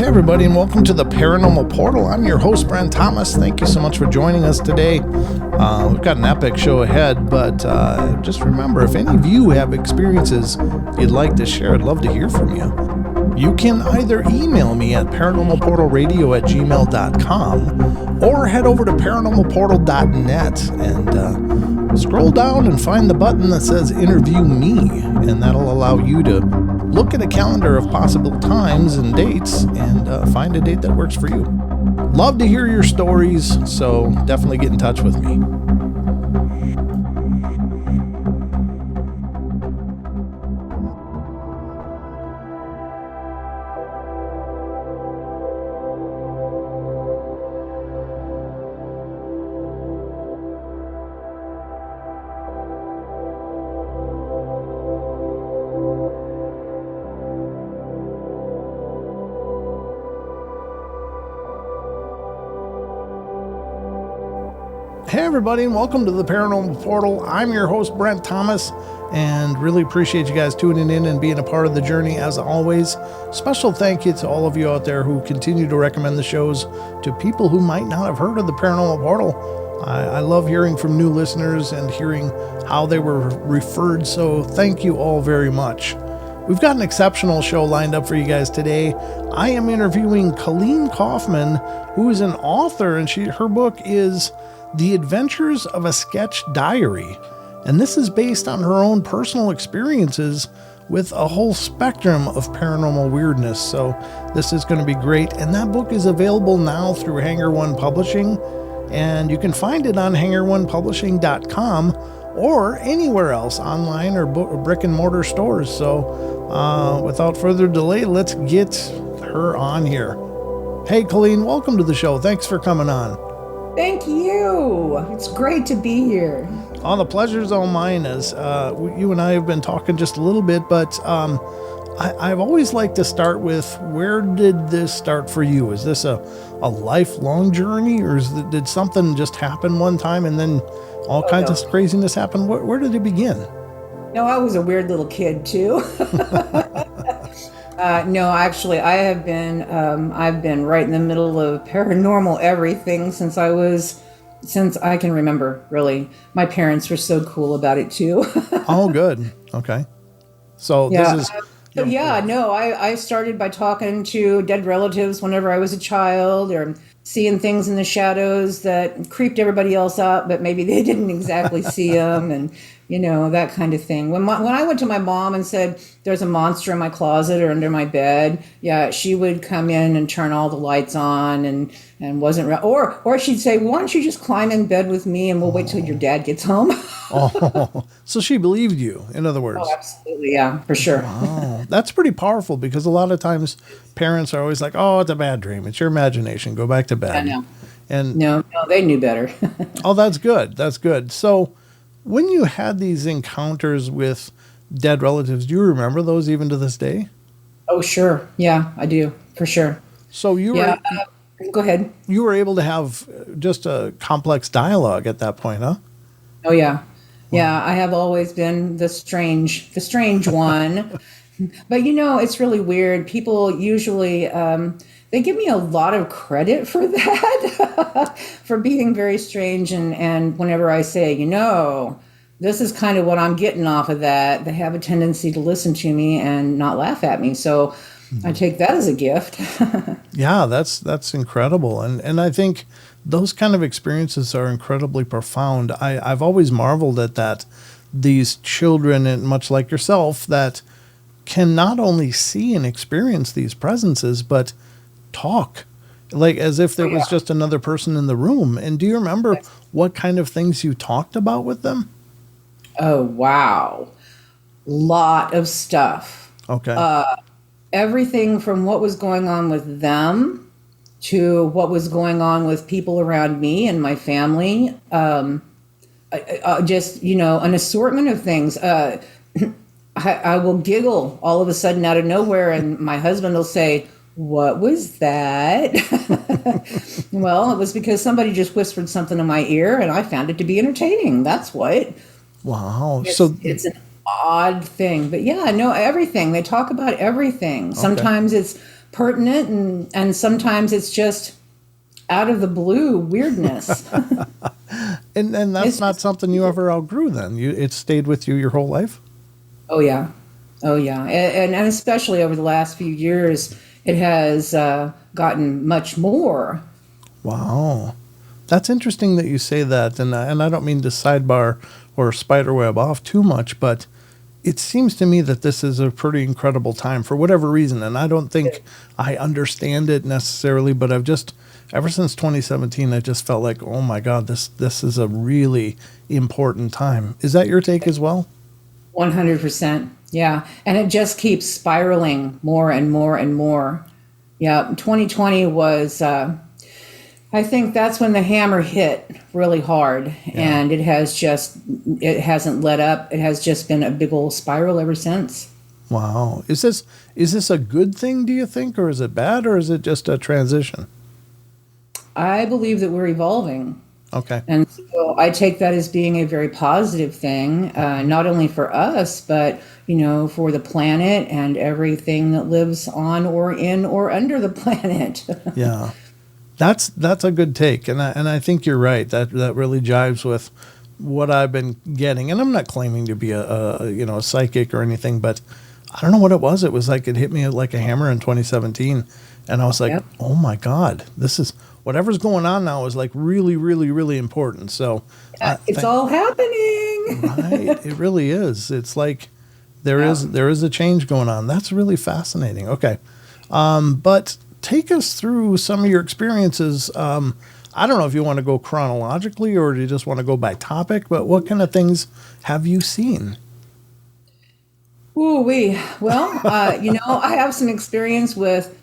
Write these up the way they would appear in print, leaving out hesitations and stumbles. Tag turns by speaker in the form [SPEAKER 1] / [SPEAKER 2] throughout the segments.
[SPEAKER 1] everybody, and welcome to the Paranormal Portal. I'm your host, Brent Thomas. Thank you so much for joining us today. We've got an epic show ahead, but just remember, if any of you have experiences you'd like to share, I'd love to hear from you. You can either email me at paranormalportalradio@gmail.com or head over to paranormalportal.net and scroll down and find the button that says Interview Me, and that'll allow you to look at a calendar of possible times and dates and find a date that works for you. Love to hear your stories, so definitely get in touch with me. Hey everybody, and welcome to the Paranormal Portal. I'm your host, Brent Thomas, and really appreciate you guys tuning in and being a part of the journey as always. Special thank you to all of you out there who continue to recommend the shows to people who might not have heard of the Paranormal Portal. I love hearing from new listeners and hearing how they were referred, so thank you all very much. We've got an exceptional show lined up for you guys today. I am interviewing Colleen Coffman, who is an author, and her book is The Adventures of a Sketch Diary. And this is based on her own personal experiences with a whole spectrum of paranormal weirdness. So this is going to be great. And that book is available now through Hangar One Publishing. And you can find it on hangar1publishing.com or anywhere else online or brick and mortar stores. So without further delay, let's get her on here. Hey, Colleen, welcome to the show. Thanks for coming on.
[SPEAKER 2] Thank you. It's great to be here.
[SPEAKER 1] Oh, the pleasure's all mine. As you and I have been talking just a little bit, but I've always liked to start with, where did this start for you? Is this a lifelong journey, or did something just happen one time and then all kinds of craziness happen? Where did it begin?
[SPEAKER 2] No, I was a weird little kid too. No, actually, I've been right in the middle of paranormal everything since I can remember, really. My parents were so cool about it too.
[SPEAKER 1] Oh, good. Okay. So
[SPEAKER 2] yeah.
[SPEAKER 1] This is...
[SPEAKER 2] I started by talking to dead relatives whenever I was a child, or seeing things in the shadows that creeped everybody else out, but maybe they didn't exactly see them, and that kind of thing. When I went to my mom and said there's a monster in my closet or under my bed, yeah, she would come in and turn all the lights on and wasn't or she'd say, why don't you just climb in bed with me and we'll wait till your dad gets home.
[SPEAKER 1] Oh, so she believed you, in other words.
[SPEAKER 2] Oh, absolutely, yeah, for sure.
[SPEAKER 1] Wow, that's pretty powerful, because a lot of times parents are always like, oh, it's a bad dream. It's your imagination. Go back to bed.
[SPEAKER 2] I know.
[SPEAKER 1] And
[SPEAKER 2] no, they knew better.
[SPEAKER 1] Oh, that's good. That's good. So when you had these encounters with dead relatives, do you remember those even to this day?
[SPEAKER 2] Oh, sure. Yeah, I do, for sure.
[SPEAKER 1] So you were...
[SPEAKER 2] Go ahead.
[SPEAKER 1] You were able to have just a complex dialogue at that point, huh?
[SPEAKER 2] Oh, yeah. Yeah, I have always been the strange one. But, it's really weird. People usually, they give me a lot of credit for that, for being very strange. And whenever I say, this is kind of what I'm getting off of that, they have a tendency to listen to me and not laugh at me. So I take that as a gift.
[SPEAKER 1] Yeah, that's incredible. And I think those kind of experiences are incredibly profound. I've always marveled at that. These children, and much like yourself, that can not only see and experience these presences, but talk, like as if there was just another person in the room. And do you remember what kind of things you talked about with them?
[SPEAKER 2] Oh, wow. Lot of stuff.
[SPEAKER 1] Okay.
[SPEAKER 2] Everything from what was going on with them to what was going on with people around me and my family. Just, an assortment of things. I will giggle all of a sudden out of nowhere, and my husband will say, what was that? Well, it was because somebody just whispered something in my ear, and I found it to be entertaining. That's what.
[SPEAKER 1] Wow.
[SPEAKER 2] It's an odd thing. But yeah, no, everything. They talk about everything. Okay. Sometimes it's pertinent, and sometimes it's just out of the blue weirdness.
[SPEAKER 1] And that's not something you ever outgrew then. It stayed with you your whole life?
[SPEAKER 2] Oh yeah. Oh yeah. And especially over the last few years, it has gotten much more.
[SPEAKER 1] Wow. That's interesting that you say that. And I don't mean to sidebar or spiderweb off too much, but it seems to me that this is a pretty incredible time for whatever reason. And I don't think I understand it necessarily, but ever since 2017, I just felt like, oh my God, this is a really important time. Is that your take as well?
[SPEAKER 2] 100%. Yeah. And it just keeps spiraling more and more and more. Yeah. 2020 was, I think that's when the hammer hit really hard, and it hasn't let up. It has just been a big old spiral ever since.
[SPEAKER 1] Wow. Is this a good thing, do you think, or is it bad, or is it just a transition?
[SPEAKER 2] I believe that we're evolving.
[SPEAKER 1] Okay.
[SPEAKER 2] And so I take that as being a very positive thing, not only for us, but, for the planet and everything that lives on or in or under the planet.
[SPEAKER 1] Yeah. That's a good take, and I think you're right. That really jives with what I've been getting. And I'm not claiming to be a psychic or anything, but I don't know what it was. It was like it hit me like a hammer in 2017, and I was like, oh my God, this is whatever's going on now is like really, really, really important. So
[SPEAKER 2] it's all happening.
[SPEAKER 1] Right, it really is. It's like there is a change going on. That's really fascinating. Okay, but take us through some of your experiences. I don't know if you want to go chronologically or do you just want to go by topic, but what kind of things have you seen?
[SPEAKER 2] Ooh-wee. Well, I have some experience with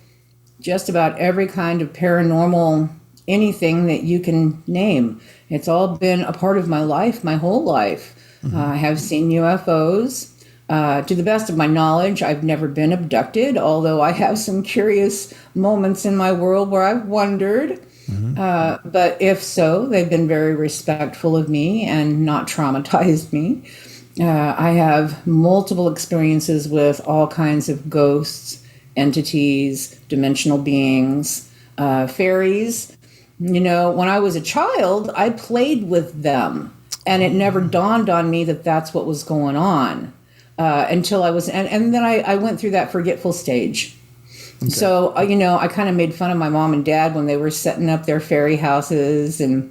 [SPEAKER 2] just about every kind of paranormal, anything that you can name. It's all been a part of my life, my whole life. Mm-hmm. I have seen UFOs. To the best of my knowledge, I've never been abducted, although I have some curious moments in my world where I've wondered. Mm-hmm. But if so, they've been very respectful of me and not traumatized me. I have multiple experiences with all kinds of ghosts, entities, dimensional beings, fairies. When I was a child, I played with them, and it never dawned on me that that's what was going on. Until I was, and then I went through that forgetful stage. Okay. So, I kind of made fun of my mom and dad when they were setting up their fairy houses and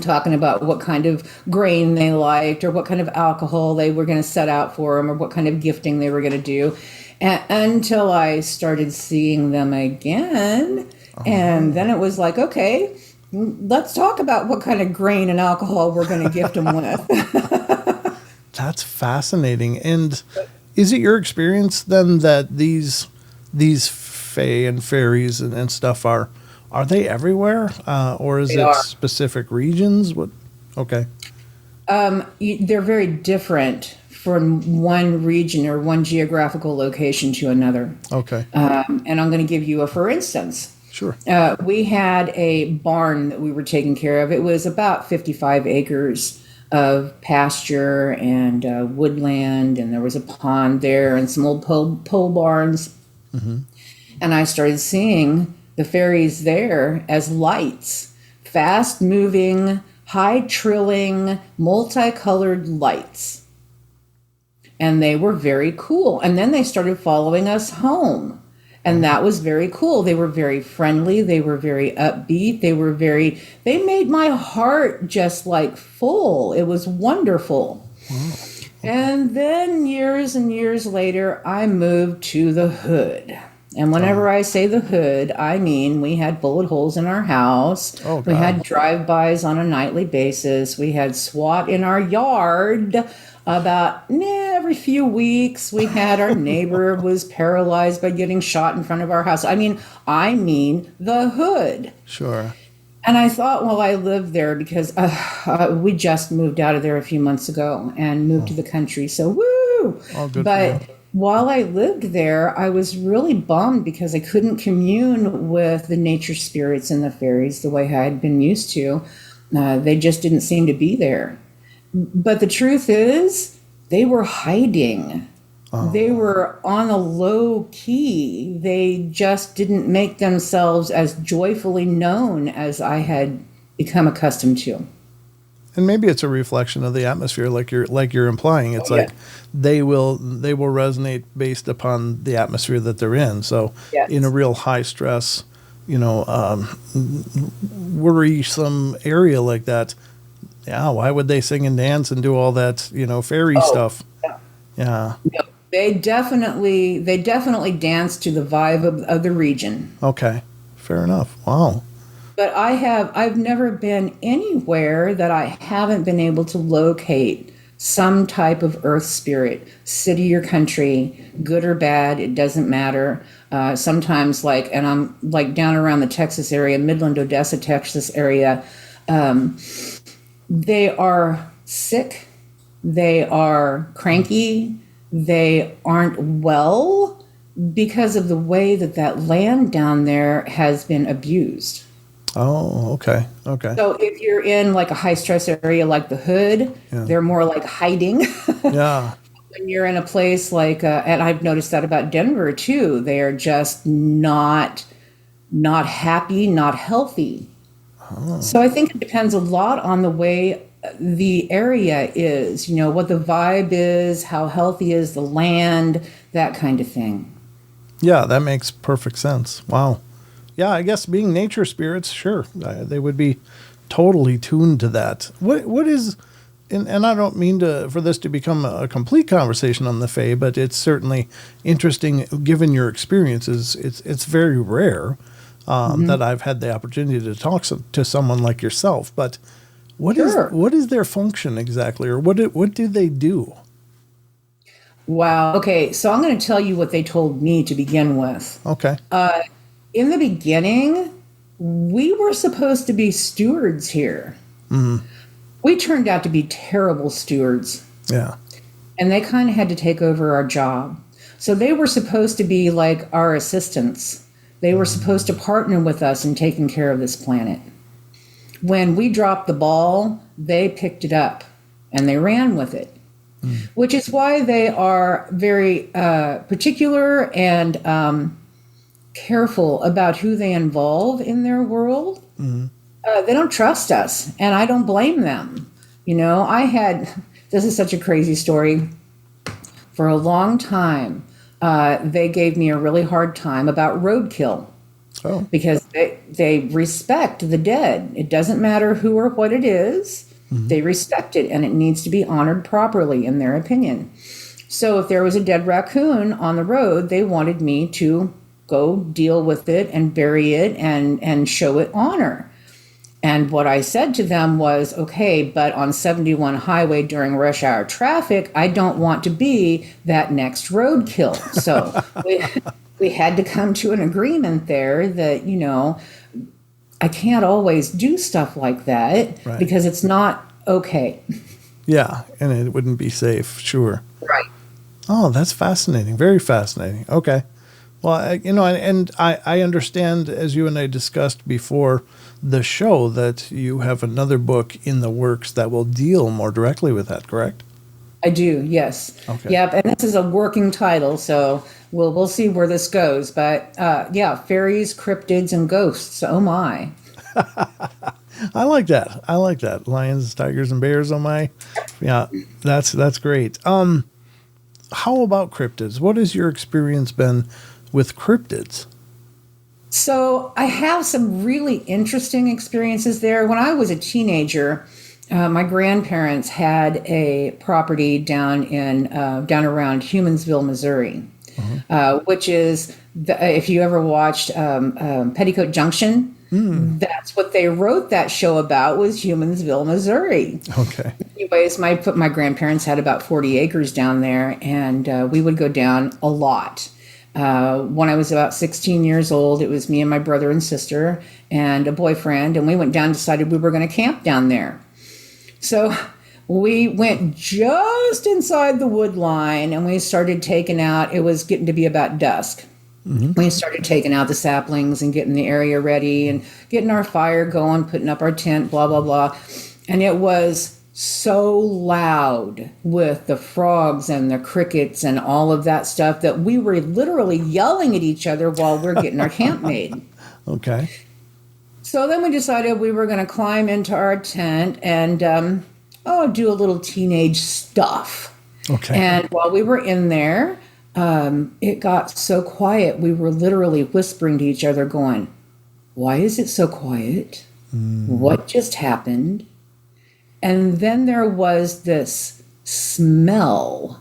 [SPEAKER 2] talking about what kind of grain they liked or what kind of alcohol they were going to set out for them or what kind of gifting they were going to do. Until I started seeing them again. And then it was like, okay, let's talk about what kind of grain and alcohol we're going to gift them with.
[SPEAKER 1] That's fascinating. And is it your experience then that these fae and fairies and stuff are they everywhere, or is it specific regions? What? Okay.
[SPEAKER 2] They're very different from one region or one geographical location to another.
[SPEAKER 1] Okay.
[SPEAKER 2] And I'm going to give you a for instance.
[SPEAKER 1] Sure.
[SPEAKER 2] We had a barn that we were taking care of. It was about 55 acres of pasture and woodland, and there was a pond there and some old pole barns. Mm-hmm. And I started seeing the fairies there as lights, fast-moving, high-trilling, multicolored lights. And they were very cool. And then they started following us home. And that was very cool. They were very friendly. They were very upbeat. They made my heart just like full. It was wonderful. Wow. And then years and years later, I moved to the hood. And whenever I say the hood, I mean we had bullet holes in our house. Oh, we had drive-bys on a nightly basis. We had SWAT in our yard. About every few weeks, we had our neighbor was paralyzed by getting shot in front of our house. I mean the hood.
[SPEAKER 1] Sure.
[SPEAKER 2] And I thought, well, I lived there because we just moved out of there a few months ago and moved to the country. So, woo! Oh, good. But while I lived there, I was really bummed because I couldn't commune with the nature spirits and the fairies the way I had been used to. They just didn't seem to be there. But the truth is, they were hiding. They were on a low key. They just didn't make themselves as joyfully known as I had become accustomed to.
[SPEAKER 1] And maybe it's a reflection of the atmosphere, like you're implying. It's like they will resonate based upon the atmosphere that they're in. So in a real high stress, worrisome area like that, why would they sing and dance and do all that, fairy stuff? Yeah.
[SPEAKER 2] No, they definitely dance to the vibe of the region.
[SPEAKER 1] Okay. Fair enough. Wow.
[SPEAKER 2] But I've never been anywhere that I haven't been able to locate some type of earth spirit, city or country, good or bad, it doesn't matter. Sometimes and I'm like down around the Texas area, Midland, Odessa, Texas area, they are sick, they are cranky, they aren't well because of the way that land down there has been abused.
[SPEAKER 1] Oh, okay. Okay.
[SPEAKER 2] So if you're in like a high stress area like the Hood, they're more like hiding.
[SPEAKER 1] Yeah.
[SPEAKER 2] When you're in a place like, and I've noticed that about Denver too, they are just not happy, not healthy. Oh. So I think it depends a lot on the way the area is, what the vibe is, how healthy is the land, that kind of thing.
[SPEAKER 1] Yeah, that makes perfect sense. Wow. Yeah, I guess being nature spirits, sure, they would be totally tuned to that. What is, and I don't mean for this to become a complete conversation on the Fae, but it's certainly interesting given your experiences. It's very rare that I've had the opportunity to talk to someone like yourself. But what is their function exactly, or what do they do?
[SPEAKER 2] Wow. Okay, so I'm going to tell you what they told me to begin with.
[SPEAKER 1] Okay.
[SPEAKER 2] In the beginning, we were supposed to be stewards here. Mm-hmm. We turned out to be terrible stewards.
[SPEAKER 1] Yeah.
[SPEAKER 2] And they kind of had to take over our job. So they were supposed to be like our assistants. They were supposed to partner with us in taking care of this planet. When we dropped the ball, they picked it up and they ran with it, which is why they are very particular and careful about who they involve in their world. Mm-hmm. They don't trust us, and I don't blame them. This is such a crazy story. For a long time, they gave me a really hard time about roadkill. Oh. Because they respect the dead. It doesn't matter who or what it is. Mm-hmm. They respect it, and it needs to be honored properly, in their opinion. So if there was a dead raccoon on the road, they wanted me to go deal with it and bury it and show it honor. And what I said to them was, okay, but on 71 highway during rush hour traffic, I don't want to be that next roadkill. So we had to come to an agreement there that, I can't always do stuff like that because it's not okay.
[SPEAKER 1] Yeah, and it wouldn't be safe, sure.
[SPEAKER 2] Right.
[SPEAKER 1] Oh, that's fascinating. Very fascinating. Okay. Well, I understand, as you and I discussed before the show, that you have another book in the works that will deal more directly with that, correct?
[SPEAKER 2] I do, yes.
[SPEAKER 1] Okay.
[SPEAKER 2] Yep, and this is a working title, so we'll see where this goes. But fairies, cryptids, and ghosts. Oh my!
[SPEAKER 1] I like that. Lions, tigers, and bears. Oh my! Yeah, that's great. How about cryptids? What has your experience been with cryptids?
[SPEAKER 2] So I have some really interesting experiences there. When I was a teenager, my grandparents had a property down around Humansville, Missouri, which is, if you ever watched Petticoat Junction, that's what they wrote that show about, was Humansville, Missouri.
[SPEAKER 1] Okay.
[SPEAKER 2] Anyways, my grandparents had about 40 acres down there, and we would go down a lot. When I was about 16 years old, it was me and my brother and sister and a boyfriend, and we went down and decided we were going to camp down there. So we went just inside the wood line, and we started taking out, it was getting to be about dusk. Mm-hmm. We started taking out the saplings and getting the area ready and getting our fire going, putting up our tent, blah, blah, blah. And it was so loud with the frogs and the crickets and all of that stuff that we were literally yelling at each other while we're getting our camp made.
[SPEAKER 1] Okay.
[SPEAKER 2] So then we decided we were going to climb into our tent and do a little teenage stuff.
[SPEAKER 1] Okay.
[SPEAKER 2] And while we were in there, it got so quiet. We were literally whispering to each other going, why is it so quiet? What just happened? And then there was this smell.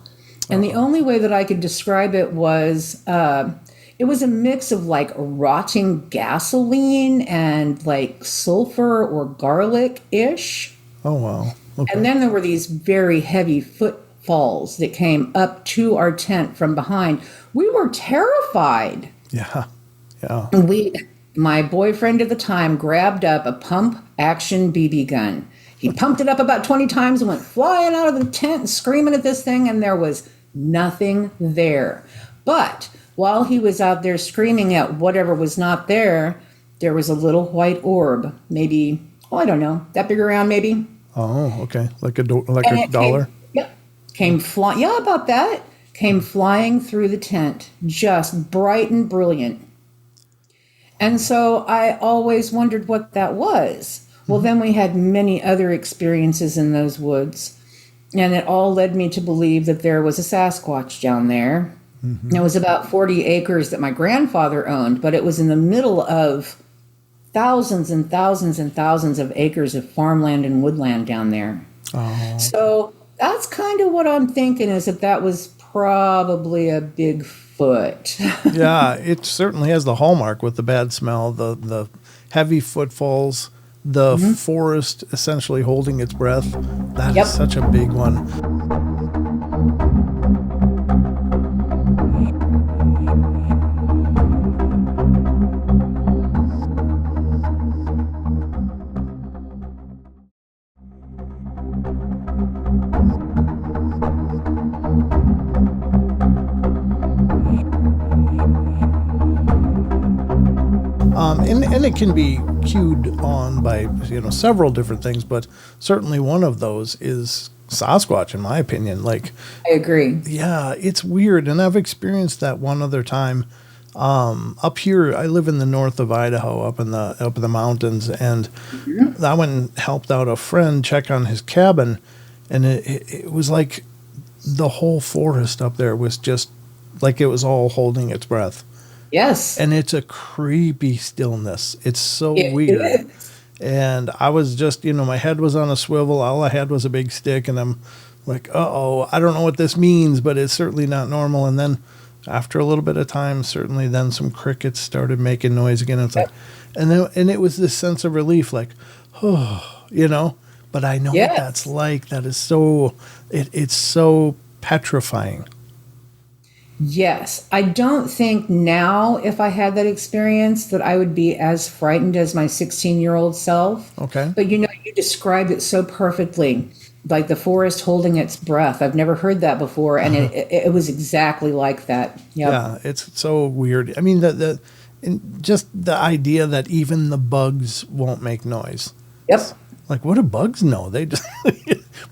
[SPEAKER 2] And the only way that I could describe it was a mix of like rotting gasoline and like sulfur or garlic-ish.
[SPEAKER 1] Oh, wow. Okay.
[SPEAKER 2] And then there were these very heavy footfalls that came up to our tent from behind. We were terrified.
[SPEAKER 1] Yeah. Yeah.
[SPEAKER 2] My boyfriend at the time grabbed up a pump-action BB gun. He pumped it up about 20 times and went flying out of the tent and screaming at this thing, and there was nothing there. But while he was out there screaming at whatever was not there, there was a little white orb, maybe, I don't know, that big around maybe.
[SPEAKER 1] Oh, okay. Like a dollar?
[SPEAKER 2] Came flying, about that. Came flying through the tent, just bright and brilliant. And so I always wondered what that was. Well, then we had many other experiences in those woods, and it all led me to believe that there was a Sasquatch down there. Mm-hmm. It was about 40 acres that my grandfather owned, but it was in the middle of thousands and thousands and thousands of acres of farmland and woodland down there. Oh. So that's kind of what I'm thinking, is that was probably a Bigfoot.
[SPEAKER 1] Yeah, it certainly has the hallmark with the bad smell, the heavy footfalls, the forest essentially holding its breath. That is such a big one. And it can be cued on by several different things, but certainly one of those is Sasquatch, in my opinion. Like,
[SPEAKER 2] I agree.
[SPEAKER 1] Yeah, it's weird, and I've experienced that one other time. Up here, I live in the north of Idaho, up in the mountains, and I went and helped out a friend check on his cabin, and it was like the whole forest up there was just like it was all holding its breath.
[SPEAKER 2] Yes.
[SPEAKER 1] And it's a creepy stillness. It's so weird. And I was just, my head was on a swivel. All I had was a big stick. And I'm like, uh-oh, I don't know what this means, but it's certainly not normal. And then after a little bit of time, certainly then some crickets started making noise again. It's like, and it was this sense of relief, like, oh, but I know what that's like. That is so, it's so petrifying.
[SPEAKER 2] Yes. I don't think now, if I had that experience, that I would be as frightened as my 16-year-old self.
[SPEAKER 1] Okay.
[SPEAKER 2] But you described it so perfectly, like the forest holding its breath. I've never heard that before, and it was exactly like that. Yep. Yeah,
[SPEAKER 1] it's so weird. I mean, just the idea that even the bugs won't make noise.
[SPEAKER 2] Yep.
[SPEAKER 1] Like, what do bugs know? They just,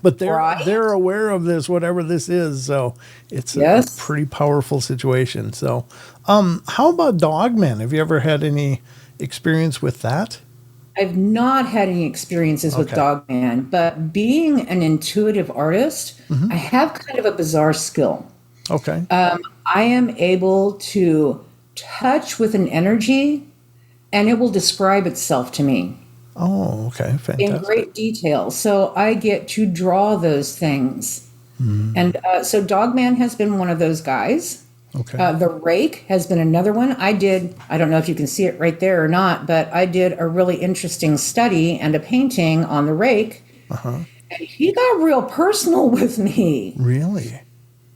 [SPEAKER 1] but they're aware of this, whatever this is. So it's a pretty powerful situation. So, how about Dogman? Have you ever had any experience with that?
[SPEAKER 2] I've not had any experiences with Dogman, but being an intuitive artist, I have kind of a bizarre skill.
[SPEAKER 1] Okay.
[SPEAKER 2] I am able to touch with an energy, and it will describe itself to me.
[SPEAKER 1] Oh, okay. Fantastic.
[SPEAKER 2] In great detail. So I get to draw those things. And so Dogman has been one of those guys.
[SPEAKER 1] Okay.
[SPEAKER 2] The Rake has been another one. I don't know if you can see it right there or not, but I did a really interesting study and a painting on the Rake. And he got real personal with me.
[SPEAKER 1] Really?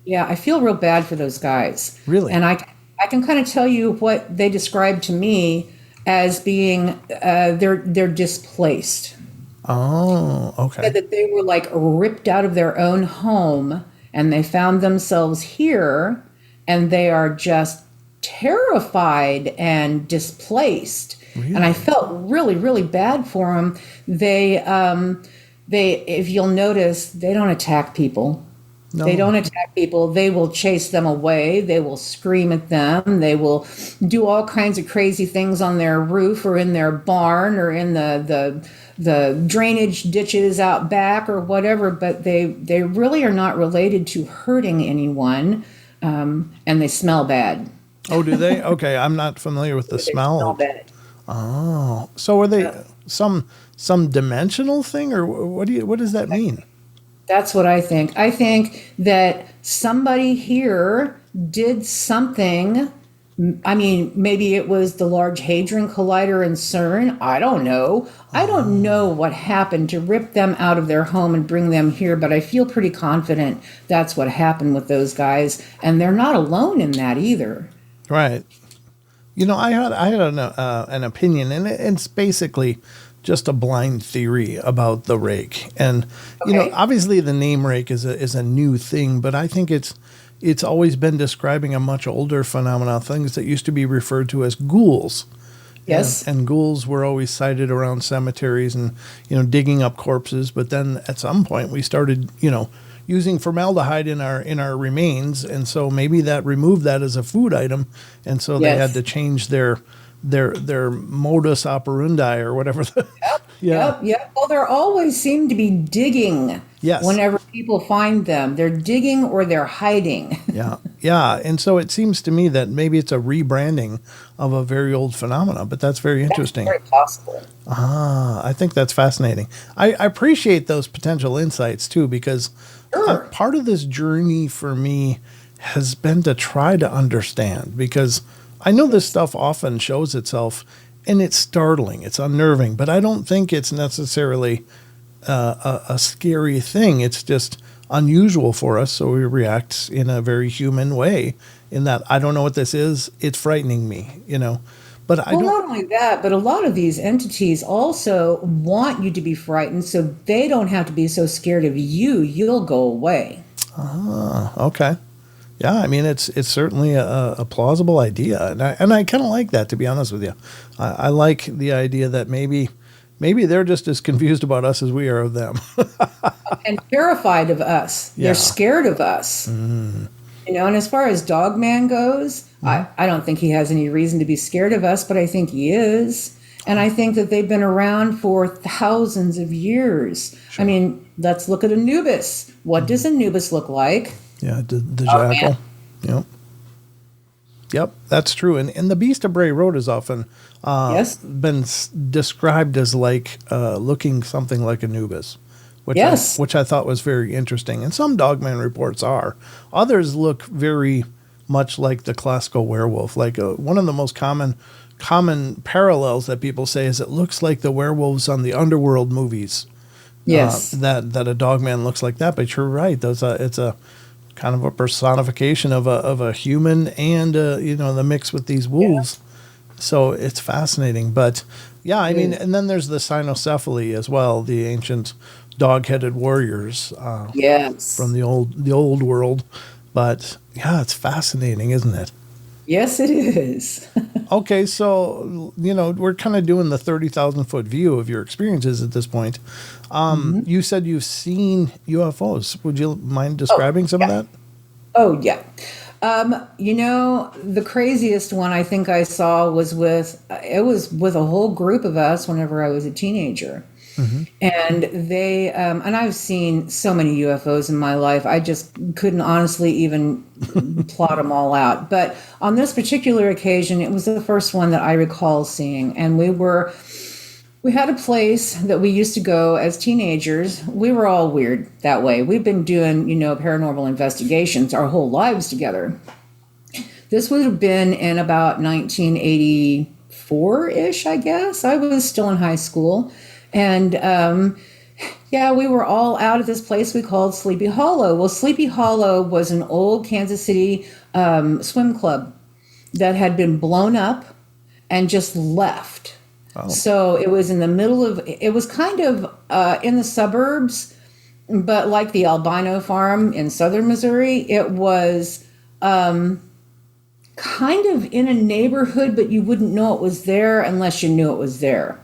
[SPEAKER 2] Yeah, I feel real bad for those guys.
[SPEAKER 1] Really?
[SPEAKER 2] And I can kind of tell you what they described to me as being they're displaced.
[SPEAKER 1] Oh, okay.
[SPEAKER 2] That they were like ripped out of their own home, and they found themselves here, and they are just terrified and displaced. Really? And I felt really, really bad for them. They if you'll notice, they don't attack people.
[SPEAKER 1] No.
[SPEAKER 2] They don't attack people. They will chase them away. They will scream at them. They will do all kinds of crazy things on their roof or in their barn or in the drainage ditches out back or whatever. But they really are not related to hurting anyone, and they smell bad.
[SPEAKER 1] Oh, do they? Okay, I'm not familiar with the
[SPEAKER 2] They
[SPEAKER 1] smell.
[SPEAKER 2] smell bad.
[SPEAKER 1] Oh, so are they some dimensional thing, or what does that mean?
[SPEAKER 2] That's what I think. I think that somebody here did something. I mean, maybe it was the Large Hadron Collider in CERN. I don't know. I don't know what happened to rip them out of their home and bring them here, but I feel pretty confident that's what happened with those guys. And they're not alone in that either.
[SPEAKER 1] Right. I had an opinion, and it's basically just a blind theory about the rake. And obviously the name rake is a new thing, but I think it's always been describing a much older phenomena, things that used to be referred to as ghouls.
[SPEAKER 2] Yes.
[SPEAKER 1] And ghouls were always sighted around cemeteries and digging up corpses. But then at some point we started using formaldehyde in our remains, and so maybe that removed that as a food item, and so they had to change their modus operandi or whatever.
[SPEAKER 2] Yep. Well, there always seem to be digging.
[SPEAKER 1] Yes.
[SPEAKER 2] Whenever people find them, they're digging or they're hiding.
[SPEAKER 1] Yeah, and so it seems to me that maybe it's a rebranding of a very old phenomena, but that's very interesting.
[SPEAKER 2] That's very possible.
[SPEAKER 1] I think that's fascinating. I appreciate those potential insights too, because part of this journey for me has been to try to understand, because I know this stuff often shows itself and it's startling, it's unnerving, but I don't think it's necessarily a scary thing. It's just unusual for us, so we react in a very human way, in that I don't know what this is, it's frightening me, But I don't.
[SPEAKER 2] Not only that, but a lot of these entities also want you to be frightened, so they don't have to be so scared of you. You'll go away.
[SPEAKER 1] Okay. Yeah, I mean, it's certainly a plausible idea, and I kind of like that, to be honest with you. I like the idea that maybe they're just as confused about us as we are of them.
[SPEAKER 2] And terrified of us.
[SPEAKER 1] Yeah.
[SPEAKER 2] They're scared of us. And as far as Dogman goes, I don't think he has any reason to be scared of us, but I think he is. And I think that they've been around for thousands of years. Sure. I mean, let's look at Anubis. What does Anubis look like?
[SPEAKER 1] Yeah, the jackal. Yep, that's true. And the Beast of Bray Road is often been described as like looking something like Anubis, which I thought was very interesting. And some Dogman reports are. Others look very much like the classical werewolf. Like one of the most common parallels that people say is it looks like the werewolves on the Underworld movies.
[SPEAKER 2] Yes,
[SPEAKER 1] that a Dogman looks like that. But you're right. It's a kind of a personification of a human and the mix with these wolves. So it's fascinating. But yeah, I mean, and then there's the cynocephaly as well, the ancient dog-headed warriors from the old world. But yeah, it's fascinating, isn't it?
[SPEAKER 2] Yes, it is.
[SPEAKER 1] Okay, so we're kind of doing the 30,000-foot view of your experiences at this point. You said you've seen UFOs. Would you mind describing some of that?
[SPEAKER 2] Oh, yeah. The craziest one I think I saw was with a whole group of us whenever I was a teenager. Mm-hmm. And they, and I've seen so many UFOs in my life, I just couldn't honestly even plot them all out. But on this particular occasion, it was the first one that I recall seeing. And we had a place that we used to go as teenagers. We were all weird that way. We've been doing, paranormal investigations our whole lives together. This would have been in about 1984-ish, I guess. I was still in high school. And, we were all out at this place we called Sleepy Hollow. Well, Sleepy Hollow was an old Kansas City swim club that had been blown up and just left. Oh. So it was in the middle of, it was kind of in the suburbs, but like the Albino Farm in southern Missouri, it was kind of in a neighborhood, but you wouldn't know it was there unless you knew it was there.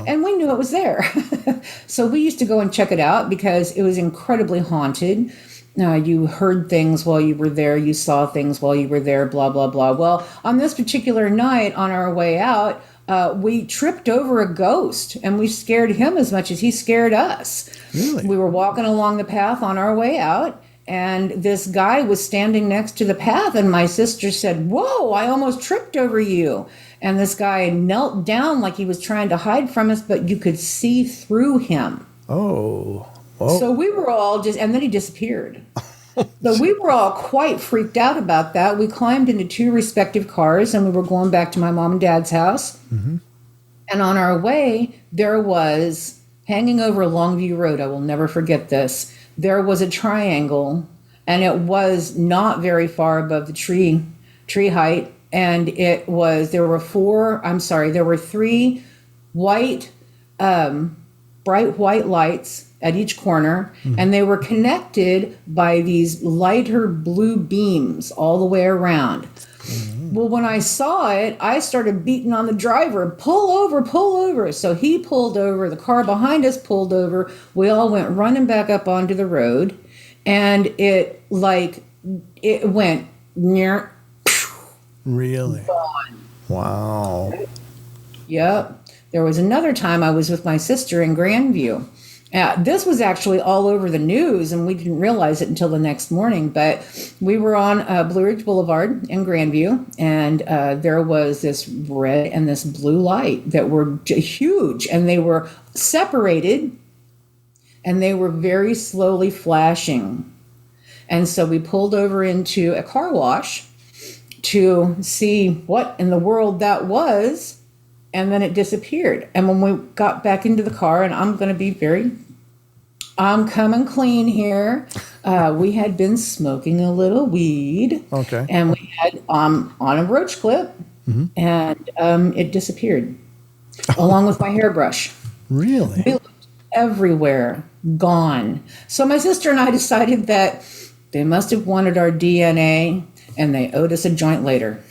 [SPEAKER 2] And we knew it was there. So we used to go and check it out because it was incredibly haunted. You heard things while you were there. You saw things while you were there, blah, blah, blah. Well, on this particular night on our way out, we tripped over a ghost and we scared him as much as he scared us.
[SPEAKER 1] Really?
[SPEAKER 2] We were walking along the path on our way out, and this guy was standing next to the path, and my sister said, "Whoa, I almost tripped over you." And this guy knelt down like he was trying to hide from us, but you could see through him.
[SPEAKER 1] Oh. Whoa.
[SPEAKER 2] So we were all and then he disappeared. So we were all quite freaked out about that. We climbed into two respective cars and we were going back to my mom and dad's house. Mm-hmm. And on our way, there was, hanging over Longview Road, I will never forget this, there was a triangle, and it was not very far above the tree height. And there were three white, bright white lights at each corner, and they were connected by these lighter blue beams all the way around. Well, when I saw it, I started beating on the driver, pull over, pull over. So he pulled over, the car behind us pulled over, we all went running back up onto the road, and it went near.
[SPEAKER 1] Really?
[SPEAKER 2] Gone.
[SPEAKER 1] Wow.
[SPEAKER 2] Yep. There was another time I was with my sister in Grandview. This was actually all over the news, and we didn't realize it until the next morning. But we were on Blue Ridge Boulevard in Grandview, and there was this red and this blue light that were huge, and they were separated, and they were very slowly flashing. And so we pulled over into a car wash to see what in the world that was. And then it disappeared. And when we got back into the car, and I'm coming clean here. We had been smoking a little weed.
[SPEAKER 1] Okay.
[SPEAKER 2] And we had on a roach clip, and it disappeared along with my hairbrush.
[SPEAKER 1] Really?
[SPEAKER 2] We looked everywhere, gone. So my sister and I decided that they must have wanted our DNA, and they owed us a joint later.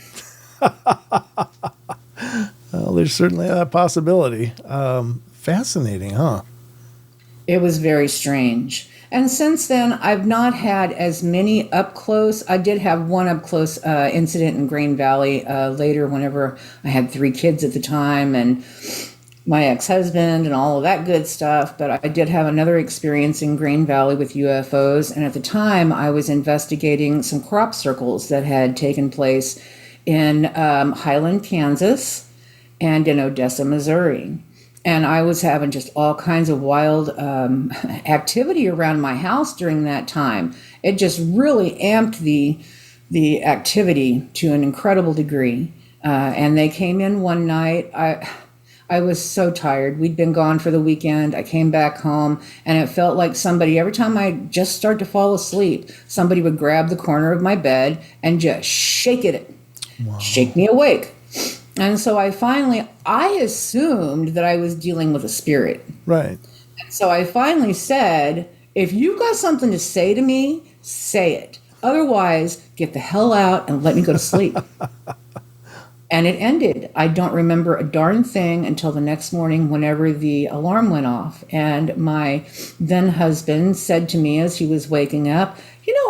[SPEAKER 1] Well, there's certainly that possibility. Fascinating, huh?
[SPEAKER 2] It was very strange. And since then, I've not had as many up close. I did have one up close incident in Green Valley later, whenever I had 3 kids at the time and my ex-husband and all of that good stuff. But I did have another experience in Green Valley with UFOs. And at the time, I was investigating some crop circles that had taken place in Highland, Kansas, and in Odessa, Missouri. And I was having just all kinds of wild activity around my house during that time. It just really amped the activity to an incredible degree. And they came in one night. I was so tired. We'd been gone for the weekend. I came back home, and it felt like somebody, every time I just start to fall asleep, somebody would grab the corner of my bed and just shake it, shake me awake. And so I assumed that I was dealing with a spirit.
[SPEAKER 1] Right.
[SPEAKER 2] And so I finally said, if you've got something to say to me, say it. Otherwise, get the hell out and let me go to sleep. And it ended. I don't remember a darn thing until the next morning whenever the alarm went off. And my then husband said to me as he was waking up,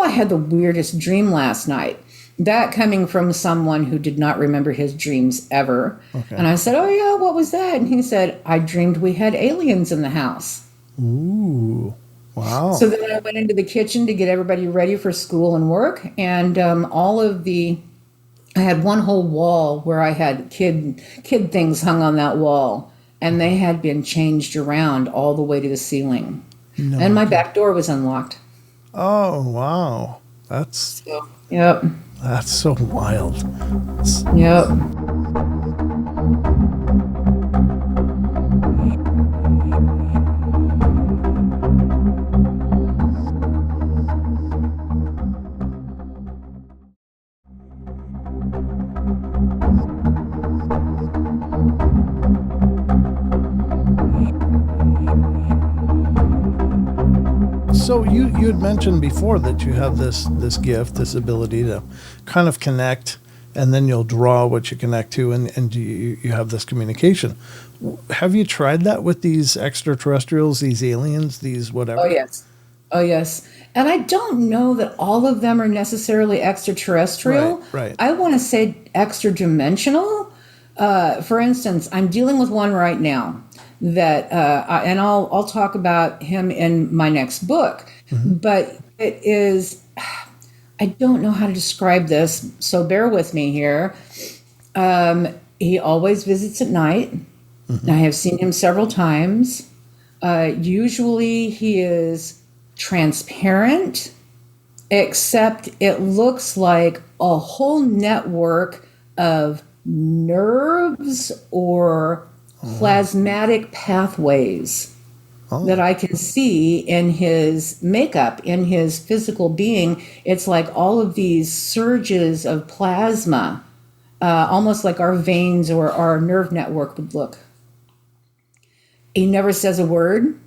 [SPEAKER 2] I had the weirdest dream last night. That coming from someone who did not remember his dreams ever. Okay. And I said, oh, yeah, what was that? And he said, I dreamed we had aliens in the house.
[SPEAKER 1] Ooh, wow.
[SPEAKER 2] So then I went into the kitchen to get everybody ready for school and work. And I had one whole wall where I had kid things hung on that wall. And they had been changed around all the way to the ceiling. No. And my back door was unlocked.
[SPEAKER 1] Oh, wow.
[SPEAKER 2] Yep.
[SPEAKER 1] That's so wild.
[SPEAKER 2] Yep.
[SPEAKER 1] So you had mentioned before that you have this gift, this ability to kind of connect and then you'll draw what you connect to, and you have this communication. Have you tried that with these extraterrestrials, these aliens, these whatever?
[SPEAKER 2] Oh, yes. Oh, yes. And I don't know that all of them are necessarily extraterrestrial.
[SPEAKER 1] Right.
[SPEAKER 2] I want to say extra dimensional. For instance, I'm dealing with one right now that, and I'll talk about him in my next book. But it is, I don't know how to describe this, so bear with me here. He always visits at night. I have seen him several times. Usually he is transparent, except it looks like a whole network of nerves or plasmatic pathways that I can see in his makeup, in his physical being. It's like all of these surges of plasma, almost like our veins or our nerve network would look. He never says a word.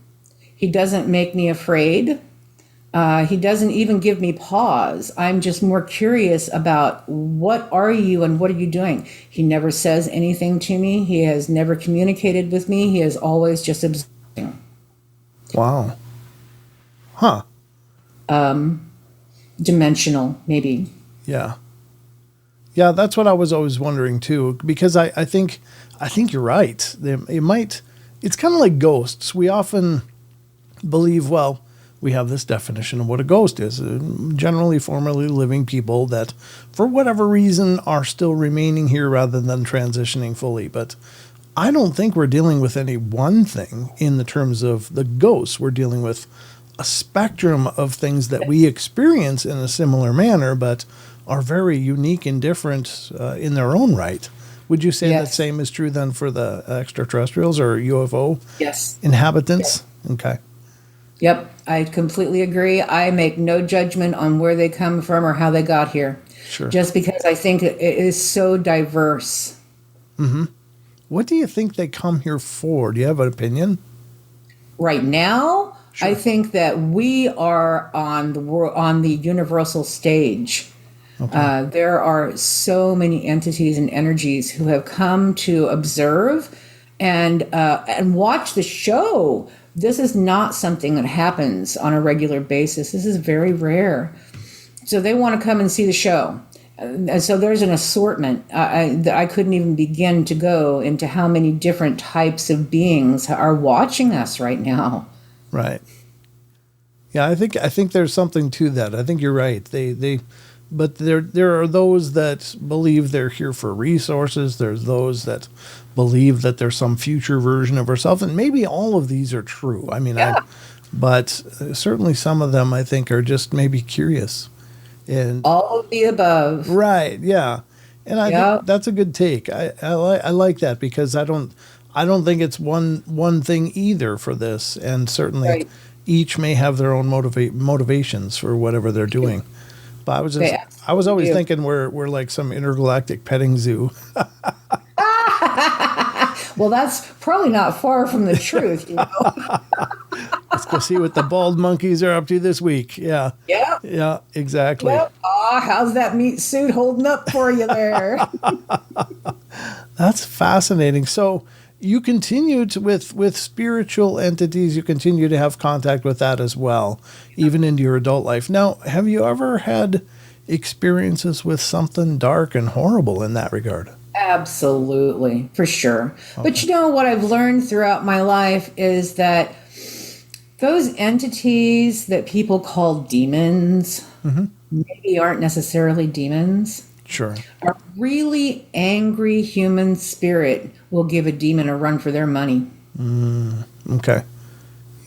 [SPEAKER 2] He doesn't make me afraid. He doesn't even give me pause. I'm just more curious about what are you and what are you doing? He never says anything to me. He has never communicated with me. He is always just observing.
[SPEAKER 1] Wow. Huh.
[SPEAKER 2] Dimensional, maybe.
[SPEAKER 1] Yeah. Yeah, that's what I was always wondering too, because I think you're right. It's kind of like ghosts. We often believe, well, we have this definition of what a ghost is. Generally formerly living people that, for whatever reason, are still remaining here rather than transitioning fully. But I don't think we're dealing with any one thing in the terms of the ghosts. We're dealing with a spectrum of things that we experience in a similar manner, but are very unique and different in their own right. Would you say
[SPEAKER 2] Yes.
[SPEAKER 1] the same is true then for the extraterrestrials or UFO
[SPEAKER 2] Yes.
[SPEAKER 1] inhabitants?
[SPEAKER 2] Yes.
[SPEAKER 1] Okay.
[SPEAKER 2] Yep, I completely agree. I make no judgment on where they come from or how they got here.
[SPEAKER 1] Sure.
[SPEAKER 2] Just because I think it is so diverse.
[SPEAKER 1] What do you think they come here for? Do you have an opinion?
[SPEAKER 2] Right now,
[SPEAKER 1] Sure.
[SPEAKER 2] I think that we are on the universal stage. There are so many entities and energies who have come to observe and watch the show. This is not something that happens on a regular basis. This is very rare. So they want to come and see the show. And so there's an assortment. I couldn't even begin to go into how many different types of beings are watching us right now.
[SPEAKER 1] Right. Yeah, I think there's something to that. I think you're right. But there are those that believe they're here for resources. There's those that believe that there's some future version of ourselves, and maybe all of these are true. I mean, but certainly some of them I think are just maybe curious. And
[SPEAKER 2] All of the above.
[SPEAKER 1] right, yeah, and I think that's a good take. I like that because I don't think it's one thing either for this, and certainly
[SPEAKER 2] Right.
[SPEAKER 1] each may have their own motivations for whatever they're doing. But I was always thinking we're like some intergalactic petting zoo.
[SPEAKER 2] Well, that's probably not far from the truth, you know.
[SPEAKER 1] Let's go see what the bald monkeys are up to this week. Yeah.
[SPEAKER 2] Yep.
[SPEAKER 1] Yeah, exactly.
[SPEAKER 2] Yep. How's that meat suit holding up for you there?
[SPEAKER 1] That's fascinating. So you continue with spiritual entities. You continue to have contact with that as well, even into your adult life. Now, have you ever had experiences with something dark and horrible in that regard?
[SPEAKER 2] Absolutely, for sure. But you know what I've learned throughout my life is that those entities that people call demons maybe aren't necessarily demons.
[SPEAKER 1] Sure.
[SPEAKER 2] A really angry human spirit will give a demon a run for their money.
[SPEAKER 1] Okay.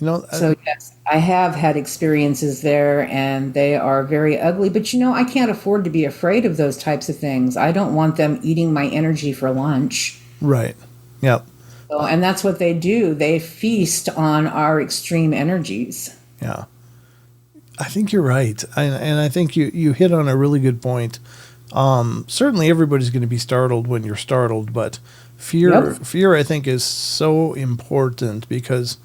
[SPEAKER 1] You know,
[SPEAKER 2] So yes, I have had experiences there, and they are very ugly. But you know, I can't afford to be afraid of those types of things. I don't want them eating my energy for lunch.
[SPEAKER 1] right. Yep.
[SPEAKER 2] So, and that's what they do. They feast on our extreme energies.
[SPEAKER 1] Yeah. I think you're right. And I think you hit on a really good point. Certainly everybody's going to be startled when you're startled, but fear I think is so important because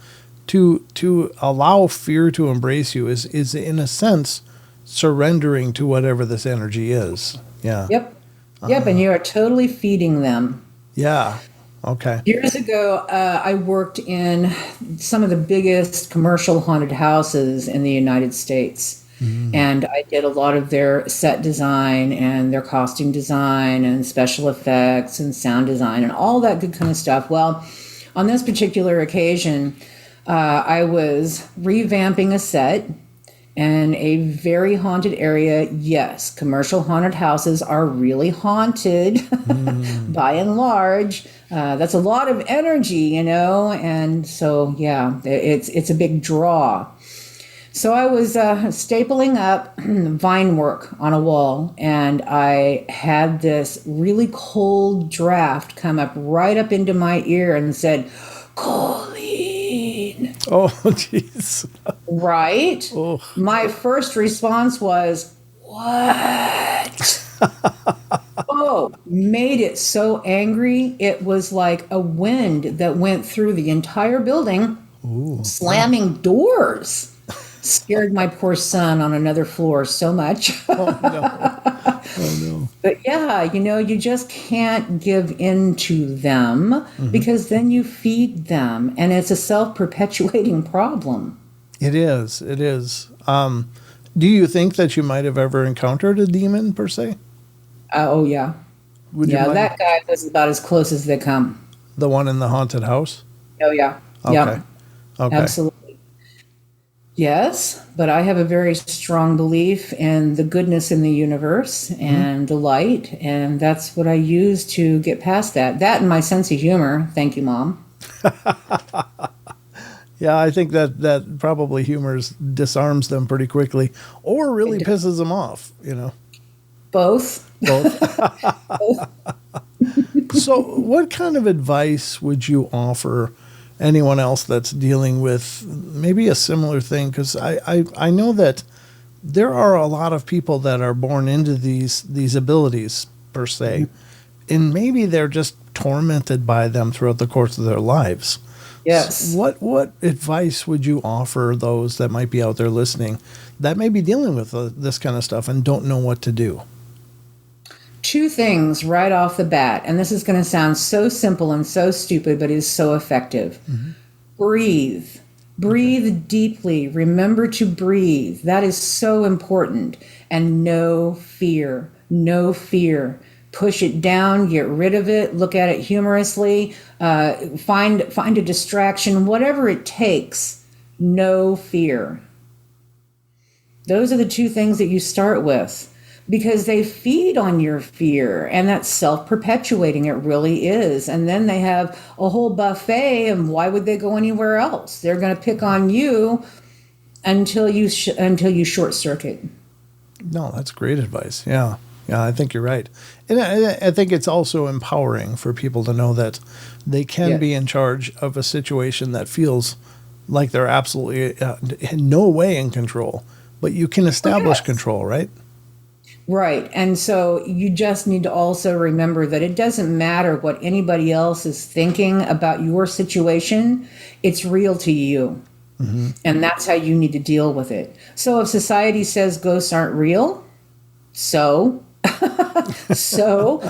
[SPEAKER 1] to allow fear to embrace you is in a sense surrendering to whatever this energy is. Yeah.
[SPEAKER 2] Yep. Yep, and you are totally feeding them.
[SPEAKER 1] Yeah. Okay.
[SPEAKER 2] Years ago, I worked in some of the biggest commercial haunted houses in the United States. And I did a lot of their set design and their costume design and special effects and sound design and all that good kind of stuff. Well, on this particular occasion, I was revamping a set in a very haunted area. Yes, commercial haunted houses are really haunted by and large. That's a lot of energy, and so, yeah, it's a big draw. So I was stapling up vine work on a wall, and I had this really cold draft come up right up into my ear and said, "Colleen."
[SPEAKER 1] Oh, jeez.
[SPEAKER 2] Right?
[SPEAKER 1] Oh.
[SPEAKER 2] My first response was, "What?" Oh, made it so angry. It was like a wind that went through the entire building, slamming doors. Scared my poor son on another floor so much.
[SPEAKER 1] Oh, no. Oh, no.
[SPEAKER 2] But yeah, you just can't give in to them because then you feed them, and it's a self-perpetuating problem.
[SPEAKER 1] It is. It is. Do you think that you might have ever encountered a demon, per se?
[SPEAKER 2] Oh, yeah.
[SPEAKER 1] Would you mind?
[SPEAKER 2] That guy was about as close as they come.
[SPEAKER 1] The one in the haunted house?
[SPEAKER 2] Oh, yeah.
[SPEAKER 1] Okay.
[SPEAKER 2] Yeah.
[SPEAKER 1] Okay.
[SPEAKER 2] Absolutely. Yes, but I have a very strong belief in the goodness in the universe and the light, and that's what I use to get past that. That and my sense of humor. Thank you, Mom.
[SPEAKER 1] Yeah, I think that probably disarms them pretty quickly, or really pisses them off,
[SPEAKER 2] Both.
[SPEAKER 1] Both. So what kind of advice would you offer anyone else that's dealing with maybe a similar thing? Because I know that there are a lot of people that are born into these abilities, per se, and maybe they're just tormented by them throughout the course of their lives.
[SPEAKER 2] Yes.
[SPEAKER 1] So what advice would you offer those that might be out there listening that may be dealing with this kind of stuff and don't know what to do?
[SPEAKER 2] Two things right off the bat, and this is going to sound so simple and so stupid, but it is so effective. Breathe. Breathe deeply. Remember to breathe. That is so important. And no fear. No fear. Push it down. Get rid of it. Look at it humorously. Find a distraction. Whatever it takes. No fear. Those are the two things that you start with. Because they feed on your fear, and that's self-perpetuating. It really is. And then they have a whole buffet, and why would they go anywhere else? They're going to pick on you until you short circuit.
[SPEAKER 1] No, that's great advice. Yeah, I think you're right. And I think it's also empowering for people to know that they can be in charge of a situation that feels like they're absolutely in no way in control, but you can establish control, right?
[SPEAKER 2] Right. And so you just need to also remember that it doesn't matter what anybody else is thinking about your situation. It's real to you. And that's how you need to deal with it. So if society says ghosts aren't real, so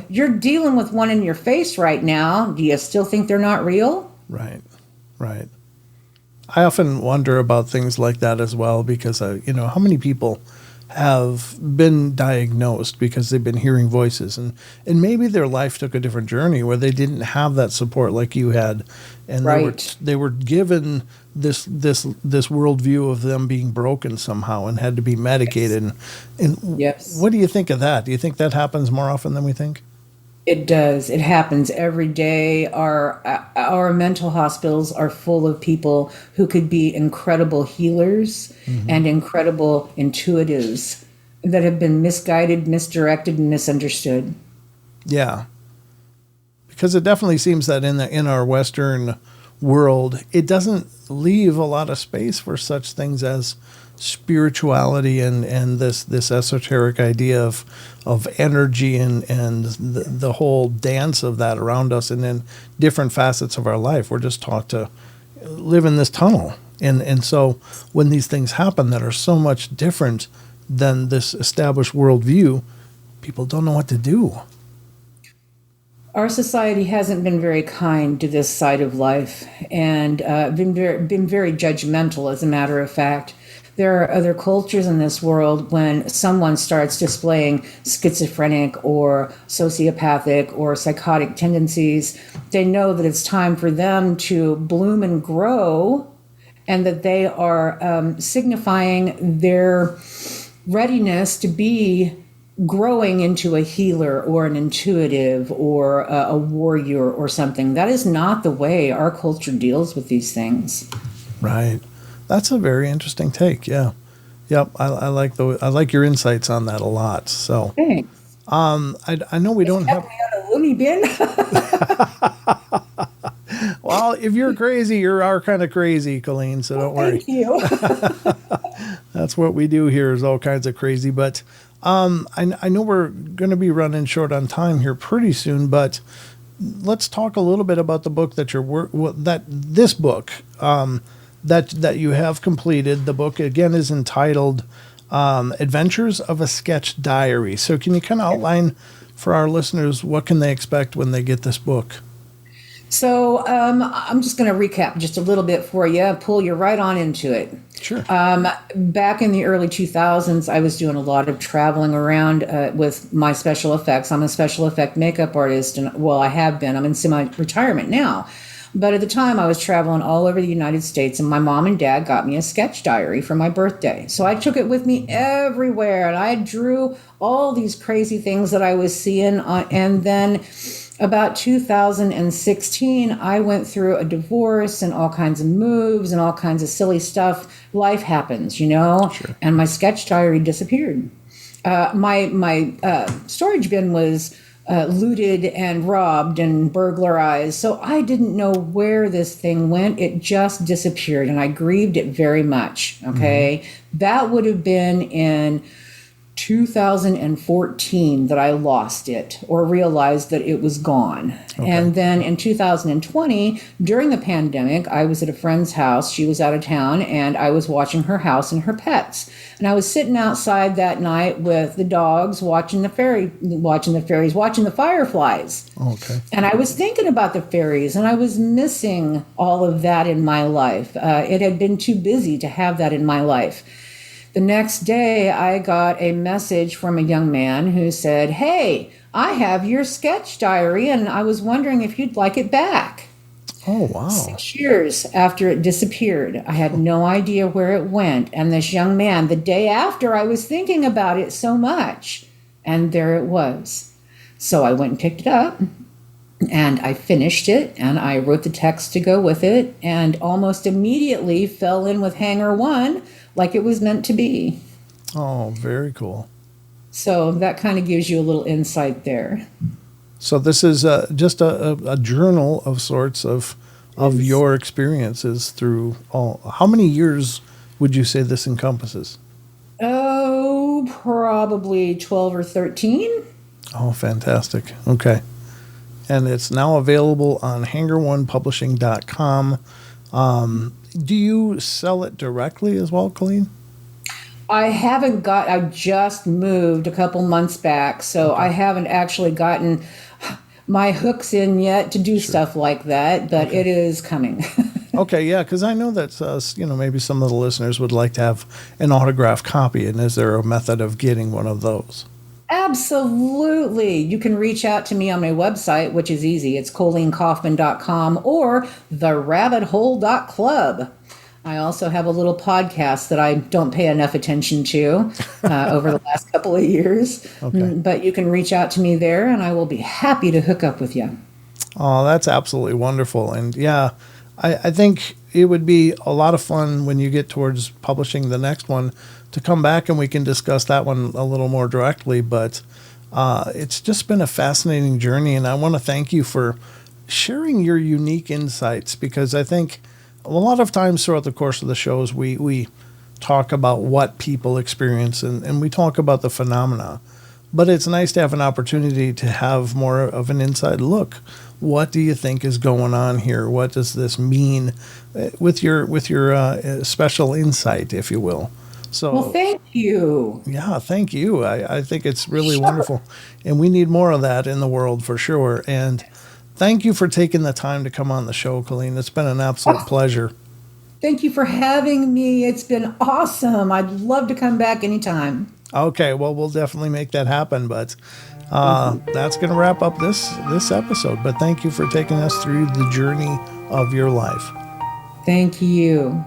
[SPEAKER 2] you're dealing with one in your face right now. Do you still think they're not real?
[SPEAKER 1] Right. I often wonder about things like that as well, because how many people have been diagnosed because they've been hearing voices, and maybe their life took a different journey where they didn't have that support like you had, and they were given this worldview of them being broken somehow and had to be medicated. And what do you think of that? Do you think that happens more often than we think?
[SPEAKER 2] It does. It happens every day. Our mental hospitals are full of people who could be incredible healers and incredible intuitives that have been misguided, misdirected, and misunderstood.
[SPEAKER 1] Yeah, because it definitely seems that in our Western world, it doesn't leave a lot of space for such things as spirituality and this esoteric idea of energy and the whole dance of that around us, and then different facets of our life. We're just taught to live in this tunnel. And so when these things happen that are so much different than this established worldview, people don't know what to do.
[SPEAKER 2] Our society hasn't been very kind to this side of life, and been very judgmental, as a matter of fact. There are other cultures in this world when someone starts displaying schizophrenic or sociopathic or psychotic tendencies, they know that it's time for them to bloom and grow, and that they are signifying their readiness to be growing into a healer or an intuitive or a warrior or something. That is not the way our culture deals with these things.
[SPEAKER 1] Right. That's a very interesting take. Yeah. Yep. I like your insights on that a lot. So,
[SPEAKER 2] Thanks.
[SPEAKER 1] I know we don't have.
[SPEAKER 2] Me on a loony bin.
[SPEAKER 1] Well, if you're crazy, you are kind of crazy, Colleen. So don't worry.
[SPEAKER 2] Thank you.
[SPEAKER 1] That's what we do here, is all kinds of crazy. But I know we're going to be running short on time here pretty soon. But let's talk a little bit about the book that this book that you have completed. The book again is entitled "Adventures of a Sketch Diary." So can you kind of outline for our listeners what can they expect when they get this book?
[SPEAKER 2] So I'm just going to recap just a little bit for you, pull you right on into it.
[SPEAKER 1] Sure.
[SPEAKER 2] Back in the early 2000s, I was doing a lot of traveling around with my special effects. I'm a special effect makeup artist, and well, I have been. I'm in semi-retirement now. But at the time, I was traveling all over the United States, and my mom and dad got me a sketch diary for my birthday. So I took it with me everywhere, and I drew all these crazy things that I was seeing. And then about 2016, I went through a divorce and all kinds of moves and all kinds of silly stuff. Life happens, you know?
[SPEAKER 1] Sure.
[SPEAKER 2] And my sketch diary disappeared. My storage bin was looted and robbed and burglarized. So I didn't know where this thing went. It just disappeared, and I grieved it very much. Okay. Mm-hmm. That would have been in 2014 that I lost it or realized that it was gone. Okay. And then in 2020, during the pandemic, I was at a friend's house. She was out of town, and I was watching her house and her pets. And I was sitting outside that night with the dogs, watching the fireflies.
[SPEAKER 1] Okay.
[SPEAKER 2] And I was thinking about the fairies, and I was missing all of that in my life. It had been too busy to have that in my life. The next day, I got a message from a young man who said, "Hey, I have your sketch diary, and I was wondering if you'd like it back."
[SPEAKER 1] Oh, wow.
[SPEAKER 2] 6 years after it disappeared. I had no idea where it went. And this young man, the day after, I was thinking about it so much. And there it was. So I went and picked it up, and I finished it, and I wrote the text to go with it, and almost immediately fell in with Hanger 1 like it was meant to be.
[SPEAKER 1] Oh, very cool.
[SPEAKER 2] So that kind of gives you a little insight there.
[SPEAKER 1] So this is just a journal of sorts of your experiences through all. How many years would you say this encompasses?
[SPEAKER 2] Oh, probably 12 or 13.
[SPEAKER 1] Oh, fantastic. Okay. And it's now available on hanger1publishing.com. Do you sell it directly as well, Colleen?
[SPEAKER 2] I just moved a couple months back, so okay. I haven't actually gotten my hooks in yet to do stuff like that, but okay. It is coming.
[SPEAKER 1] Okay, yeah, because I know that maybe some of the listeners would like to have an autographed copy, and is there a method of getting one of those?
[SPEAKER 2] Absolutely. You can reach out to me on my website, which is easy. It's ColleenCoffman.com or therabbithole.club. I also have a little podcast that I don't pay enough attention to over the last couple of years. Okay. But you can reach out to me there, and I will be happy to hook up with you.
[SPEAKER 1] Oh, that's absolutely wonderful. And yeah, I think it would be a lot of fun when you get towards publishing the next one to come back and we can discuss that one a little more directly. But it's just been a fascinating journey, and I want to thank you for sharing your unique insights, because I think a lot of times throughout the course of the shows, we talk about what people experience and we talk about the phenomena. But it's nice to have an opportunity to have more of an inside look. What do you think is going on here? What does this mean with your special insight, if you will? So,
[SPEAKER 2] Well, thank you.
[SPEAKER 1] yeah, thank you. I think it's really wonderful. And we need more of that in the world for sure. And thank you for taking the time to come on the show, Colleen. It's been an absolute pleasure.
[SPEAKER 2] Thank you for having me. It's been awesome. I'd love to come back anytime.
[SPEAKER 1] Okay, well, we'll definitely make that happen. But that's going to wrap up this episode. But thank you for taking us through the journey of your life.
[SPEAKER 2] Thank you.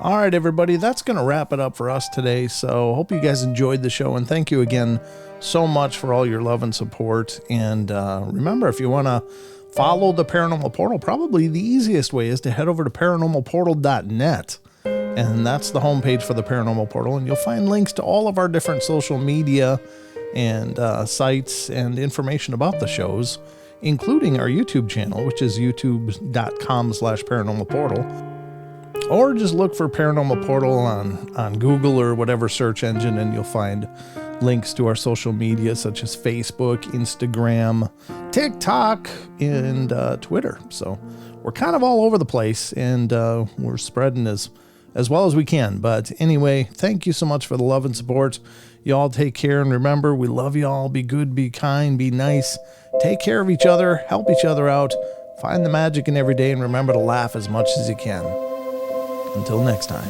[SPEAKER 1] All right, everybody, that's going to wrap it up for us today. So hope you guys enjoyed the show, and thank you again so much for all your love and support. And remember, if you want to follow the Paranormal Portal, probably the easiest way is to head over to paranormalportal.net. And that's the homepage for the Paranormal Portal. And you'll find links to all of our different social media and sites and information about the shows, including our YouTube channel, which is youtube.com/paranormalportal. Or just look for Paranormal Portal on Google or whatever search engine, and you'll find links to our social media such as Facebook, Instagram, TikTok, and Twitter. So we're kind of all over the place, and we're spreading as well as we can. But anyway, thank you so much for the love and support. Y'all take care, and remember, we love y'all. Be good, be kind, be nice. Take care of each other, help each other out, find the magic in every day, and remember to laugh as much as you can. Until next time.